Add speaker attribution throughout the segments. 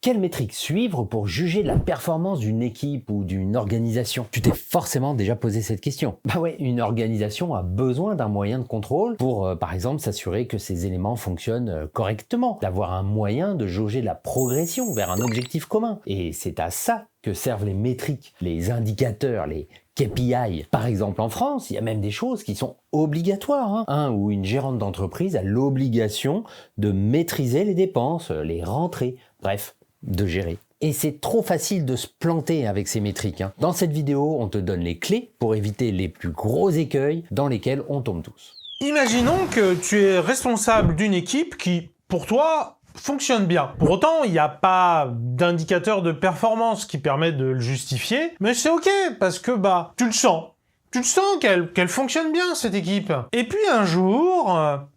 Speaker 1: Quelle métrique suivre pour juger la performance d'une équipe ou d'une organisation? Tu t'es forcément déjà posé cette question. Bah ouais, une organisation a besoin d'un moyen de contrôle pour, par exemple, s'assurer que ses éléments fonctionnent correctement, d'avoir un moyen de jauger la progression vers un objectif commun. Et c'est à ça que servent les métriques, les indicateurs, les KPI. Par exemple, en France, il y a même des choses qui sont obligatoires. Un ou une gérante d'entreprise a l'obligation de maîtriser les dépenses, les rentrées, bref, de gérer. Et c'est trop facile de se planter avec ces métriques. Dans cette vidéo, on te donne les clés pour éviter les plus gros écueils dans lesquels on tombe tous.
Speaker 2: Imaginons que tu es responsable d'une équipe qui, pour toi, fonctionne bien. Pour autant, il n'y a pas d'indicateur de performance qui permet de le justifier, mais c'est ok, parce que tu le sens. Tu le sens qu'elle fonctionne bien, cette équipe. Et puis un jour,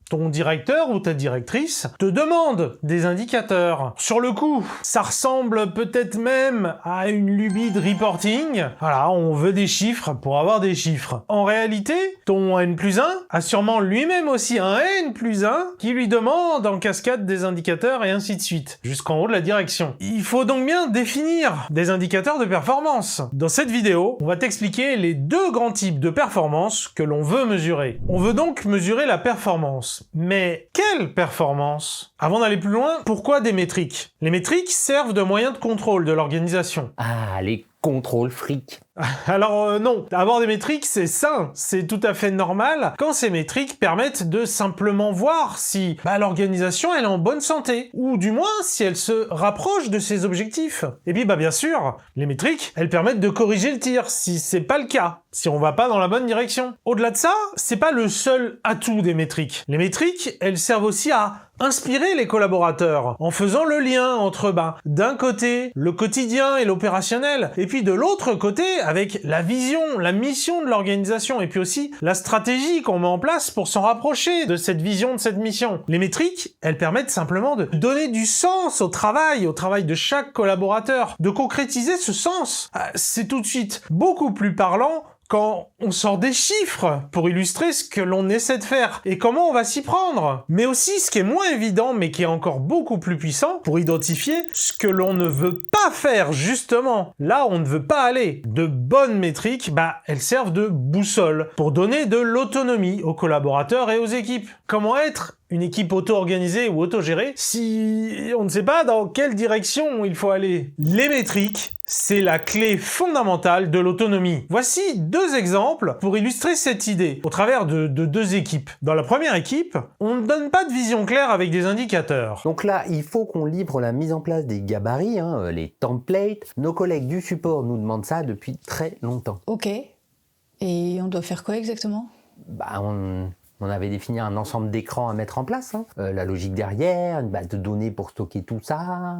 Speaker 2: ton directeur ou ta directrice te demande des indicateurs. Sur le coup, ça ressemble peut-être même à une lubie de reporting. Voilà, on veut des chiffres pour avoir des chiffres. En réalité, ton N+1 a sûrement lui-même aussi un N+1 qui lui demande en cascade des indicateurs et ainsi de suite, jusqu'en haut de la direction. Il faut donc bien définir des indicateurs de performance. Dans cette vidéo, on va t'expliquer les deux grands types de performance que l'on veut mesurer. On veut donc mesurer la performance. Mais quelle performance? Avant d'aller plus loin, pourquoi des métriques? Les métriques servent de moyen de contrôle de l'organisation.
Speaker 1: Ah, les contrôles fric.
Speaker 2: Alors non, avoir des métriques c'est sain, c'est tout à fait normal quand ces métriques permettent de simplement voir si l'organisation elle est en bonne santé, ou du moins si elle se rapproche de ses objectifs. Et puis bien sûr, les métriques elles permettent de corriger le tir si c'est pas le cas, si on va pas dans la bonne direction. Au-delà de ça, c'est pas le seul atout des métriques. Les métriques elles servent aussi à inspirer les collaborateurs en faisant le lien entre d'un côté le quotidien et l'opérationnel, et puis de l'autre côté avec la vision, la mission de l'organisation, et puis aussi la stratégie qu'on met en place pour s'en rapprocher de cette vision, de cette mission. Les métriques, elles permettent simplement de donner du sens au travail de chaque collaborateur, de concrétiser ce sens. C'est tout de suite beaucoup plus parlant quand on sort des chiffres pour illustrer ce que l'on essaie de faire et comment on va s'y prendre. Mais aussi ce qui est moins évident mais qui est encore beaucoup plus puissant pour identifier ce que l'on ne veut pas faire justement. Là on ne veut pas aller. De bonnes métriques, elles servent de boussole pour donner de l'autonomie aux collaborateurs et aux équipes. Comment être une équipe auto-organisée ou auto-gérée si on ne sait pas dans quelle direction il faut aller? Les métriques, c'est la clé fondamentale de l'autonomie. Voici deux exemples pour illustrer cette idée au travers de deux équipes. Dans la première équipe, on ne donne pas de vision claire avec des indicateurs.
Speaker 1: Donc là, il faut qu'on livre la mise en place des gabarits, les templates. Nos collègues du support nous demandent ça depuis très longtemps.
Speaker 3: Ok. Et on doit faire quoi exactement?
Speaker 1: On avait défini un ensemble d'écrans à mettre en place, la logique derrière, une base de données pour stocker tout ça.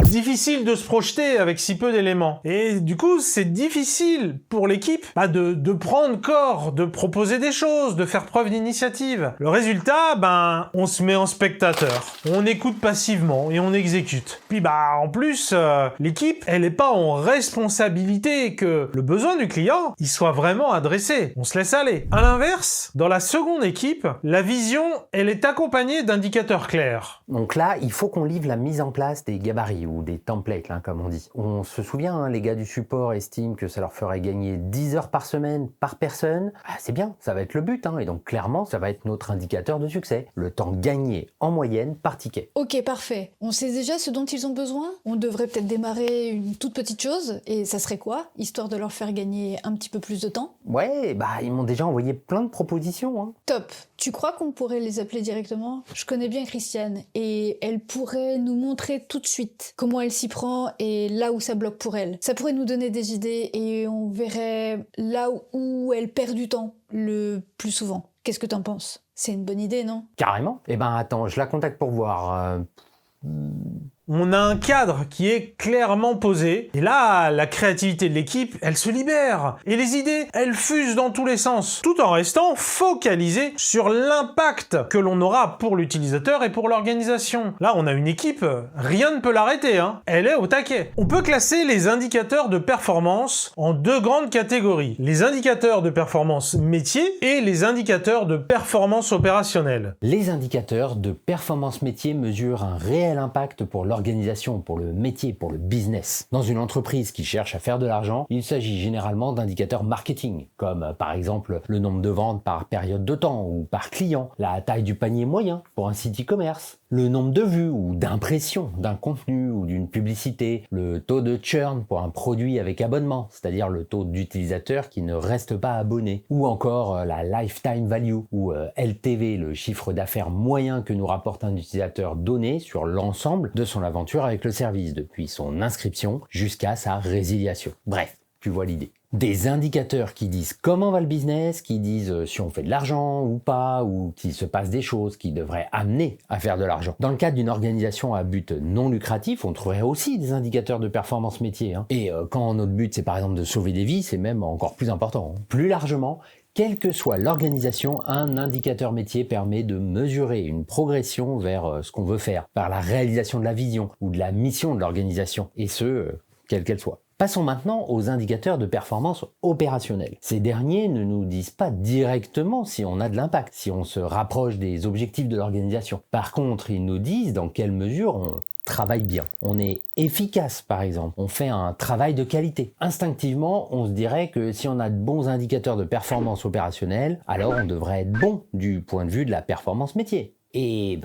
Speaker 2: Difficile de se projeter avec si peu d'éléments. Et du coup, c'est difficile pour l'équipe de prendre corps, de proposer des choses, de faire preuve d'initiative. Le résultat, on se met en spectateur. On écoute passivement et on exécute. Puis en plus, l'équipe, elle n'est pas en responsabilité que le besoin du client, il soit vraiment adressé. On se laisse aller. À l'inverse, dans la seconde équipe, la vision, elle est accompagnée d'indicateurs clairs.
Speaker 1: Donc là, il faut qu'on livre la mise en place des gabarits ou des templates, comme on dit. On se souvient, les gars du support estiment que ça leur ferait gagner 10 heures par semaine par personne. C'est bien, ça va être le but, et donc clairement, ça va être notre indicateur de succès. Le temps gagné en moyenne par ticket.
Speaker 3: Ok, parfait. On sait déjà ce dont ils ont besoin? On devrait peut-être démarrer une toute petite chose, et ça serait quoi? Histoire de leur faire gagner un petit peu plus de temps?
Speaker 1: Ouais, ils m'ont déjà envoyé plein de propositions.
Speaker 3: Top. Tu crois qu'on pourrait les appeler directement? Je connais bien Christiane, et elle pourrait nous montrer tout de suite comment elle s'y prend et là où ça bloque pour elle. Ça pourrait nous donner des idées et on verrait là où elle perd du temps le plus souvent. Qu'est-ce que t'en penses? C'est une bonne idée, non?
Speaker 1: Carrément. Attends, je la contacte pour voir.
Speaker 2: On a un cadre qui est clairement posé, et là, la créativité de l'équipe, elle se libère, et les idées, elles fusent dans tous les sens, tout en restant focalisées sur l'impact que l'on aura pour l'utilisateur et pour l'organisation. Là, on a une équipe, rien ne peut l'arrêter, elle est au taquet. On peut classer les indicateurs de performance en deux grandes catégories, les indicateurs de performance métier et les indicateurs de performance opérationnelle.
Speaker 1: Les indicateurs de performance métier mesurent un réel impact pour l'organisation l'organisation, pour le métier, pour le business. Dans une entreprise qui cherche à faire de l'argent, il s'agit généralement d'indicateurs marketing, comme par exemple le nombre de ventes par période de temps ou par client, la taille du panier moyen pour un site e-commerce, le nombre de vues ou d'impressions d'un contenu ou d'une publicité, le taux de churn pour un produit avec abonnement, c'est-à-dire le taux d'utilisateurs qui ne restent pas abonnés, ou encore la lifetime value ou LTV, le chiffre d'affaires moyen que nous rapporte un utilisateur donné sur l'ensemble de son aventure avec le service, depuis son inscription jusqu'à sa résiliation. Bref, tu vois l'idée. Des indicateurs qui disent comment va le business, qui disent si on fait de l'argent ou pas, ou qu'il se passe des choses qui devraient amener à faire de l'argent. Dans le cadre d'une organisation à but non lucratif, on trouverait aussi des indicateurs de performance métier. Et quand notre but c'est par exemple de sauver des vies, c'est même encore plus important. Plus largement, quelle que soit l'organisation, un indicateur métier permet de mesurer une progression vers ce qu'on veut faire, vers la réalisation de la vision ou de la mission de l'organisation, et ce, quelle qu'elle soit. Passons maintenant aux indicateurs de performance opérationnelle. Ces derniers ne nous disent pas directement si on a de l'impact, si on se rapproche des objectifs de l'organisation. Par contre, ils nous disent dans quelle mesure on travaille bien. On est efficace, par exemple. On fait un travail de qualité. Instinctivement, on se dirait que si on a de bons indicateurs de performance opérationnelle, alors on devrait être bon du point de vue de la performance métier. Et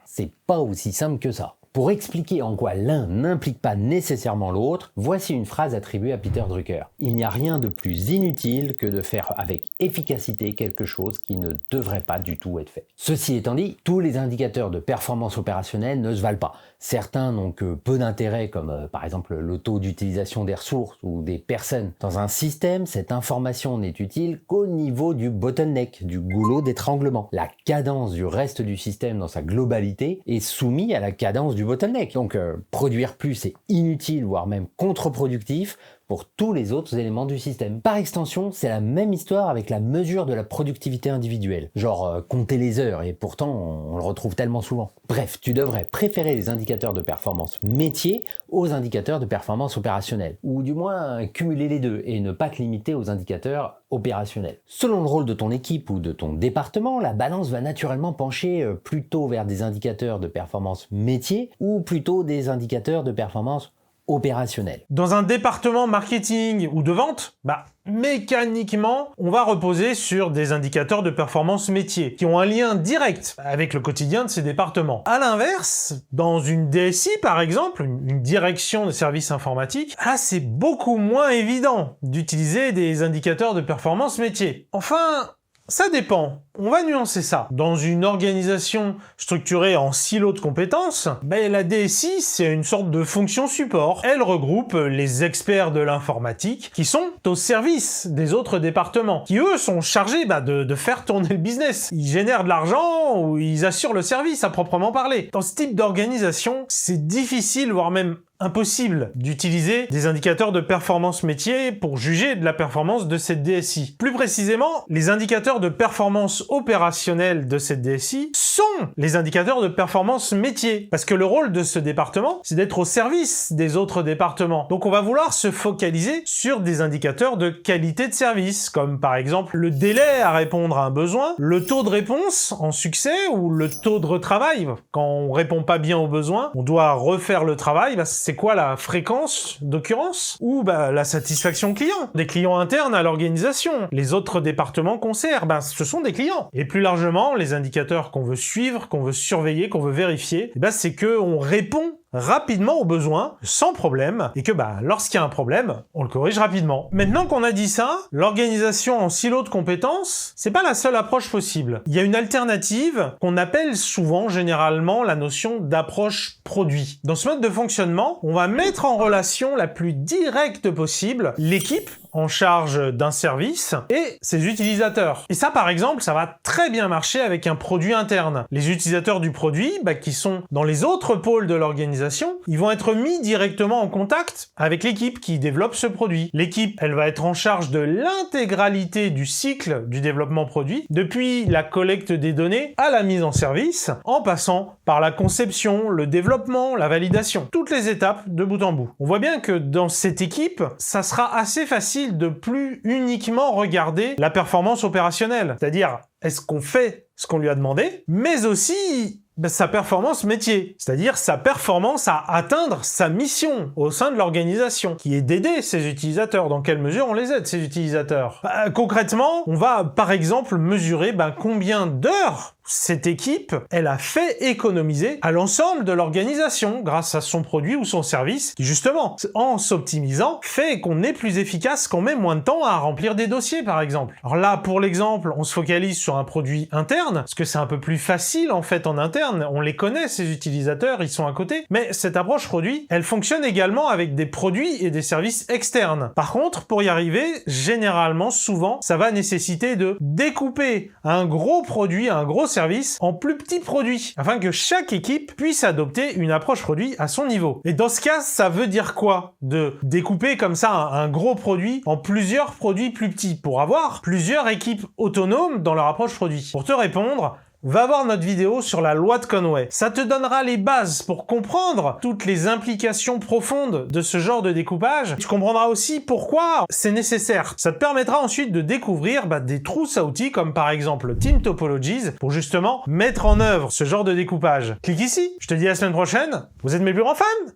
Speaker 1: c'est pas aussi simple que ça. Pour expliquer en quoi l'un n'implique pas nécessairement l'autre, voici une phrase attribuée à Peter Drucker. Il n'y a rien de plus inutile que de faire avec efficacité quelque chose qui ne devrait pas du tout être fait. Ceci étant dit, tous les indicateurs de performance opérationnelle ne se valent pas. Certains n'ont que peu d'intérêt, comme par exemple le taux d'utilisation des ressources ou des personnes. Dans un système, cette information n'est utile qu'au niveau du bottleneck, du goulot d'étranglement. La cadence du reste du système dans sa globalité est soumise à la cadence du bottleneck. Donc produire plus est inutile, voire même contre-productif pour tous les autres éléments du système. Par extension, c'est la même histoire avec la mesure de la productivité individuelle. Genre compter les heures, et pourtant on le retrouve tellement souvent. Bref, tu devrais préférer les indicateurs de performance métier aux indicateurs de performance opérationnelle. Ou du moins cumuler les deux et ne pas te limiter aux indicateurs opérationnels. Selon le rôle de ton équipe ou de ton département, la balance va naturellement pencher plutôt vers des indicateurs de performance métier ou plutôt des indicateurs de performance opérationnel.
Speaker 2: Dans un département marketing ou de vente, mécaniquement, on va reposer sur des indicateurs de performance métier qui ont un lien direct avec le quotidien de ces départements. À l'inverse, dans une DSI par exemple, une direction de services informatiques, là c'est beaucoup moins évident d'utiliser des indicateurs de performance métier. Enfin, ça dépend. On va nuancer ça. Dans une organisation structurée en silos de compétences, la DSI, c'est une sorte de fonction support. Elle regroupe les experts de l'informatique qui sont au service des autres départements, qui eux sont chargés de faire tourner le business. Ils génèrent de l'argent ou ils assurent le service à proprement parler. Dans ce type d'organisation, c'est difficile, voire même impossible d'utiliser des indicateurs de performance métier pour juger de la performance de cette DSI. Plus précisément, les indicateurs de performance opérationnelle de cette DSI sont les indicateurs de performance métier. Parce que le rôle de ce département, c'est d'être au service des autres départements. Donc on va vouloir se focaliser sur des indicateurs de qualité de service, comme par exemple le délai à répondre à un besoin, le taux de réponse en succès ou le taux de retravail. Quand on répond pas bien aux besoins, on doit refaire le travail. C'est quoi la fréquence d'occurrence? Ou la satisfaction client, des clients internes à l'organisation. Les autres départements qu'on sert, ce sont des clients. Et plus largement, les indicateurs qu'on veut suivre, qu'on veut surveiller, qu'on veut vérifier, c'est que on répond rapidement aux besoins, sans problème, et que lorsqu'il y a un problème, on le corrige rapidement. Maintenant qu'on a dit ça, l'organisation en silo de compétences, c'est pas la seule approche possible. Il y a une alternative qu'on appelle souvent, généralement, la notion d'approche produit. Dans ce mode de fonctionnement, on va mettre en relation la plus directe possible l'équipe en charge d'un service et ses utilisateurs. Et ça, par exemple, ça va très bien marcher avec un produit interne. Les utilisateurs du produit, qui sont dans les autres pôles de l'organisation, ils vont être mis directement en contact avec l'équipe qui développe ce produit. L'équipe, elle va être en charge de l'intégralité du cycle du développement produit, depuis la collecte des données à la mise en service, en passant par la conception, le développement, la validation. Toutes les étapes de bout en bout. On voit bien que dans cette équipe, ça sera assez facile de plus uniquement regarder la performance opérationnelle. C'est-à-dire, est-ce qu'on fait ce qu'on lui a demandé, mais aussi sa performance métier, c'est-à-dire sa performance à atteindre sa mission au sein de l'organisation, qui est d'aider ses utilisateurs. Dans quelle mesure on les aide, ces utilisateurs? Concrètement, on va par exemple mesurer combien d'heures cette équipe, elle a fait économiser à l'ensemble de l'organisation grâce à son produit ou son service qui, justement, en s'optimisant, fait qu'on est plus efficace, qu'on met moins de temps à remplir des dossiers, par exemple. Alors là, pour l'exemple, on se focalise sur un produit interne, parce que c'est un peu plus facile, en fait, en interne. On les connaît, ces utilisateurs, ils sont à côté. Mais cette approche produit, elle fonctionne également avec des produits et des services externes. Par contre, pour y arriver, généralement, souvent, ça va nécessiter de découper un gros produit, un gros service en plus petits produits, afin que chaque équipe puisse adopter une approche produit à son niveau. Et dans ce cas, ça veut dire quoi? De découper comme ça un gros produit en plusieurs produits plus petits, pour avoir plusieurs équipes autonomes dans leur approche produit. Pour te répondre, va voir notre vidéo sur la loi de Conway. Ça te donnera les bases pour comprendre toutes les implications profondes de ce genre de découpage. Tu comprendras aussi pourquoi c'est nécessaire. Ça te permettra ensuite de découvrir des trousses à outils comme par exemple Team Topologies pour justement mettre en œuvre ce genre de découpage. Clique ici. Je te dis à la semaine prochaine. Vous êtes mes plus grands fans!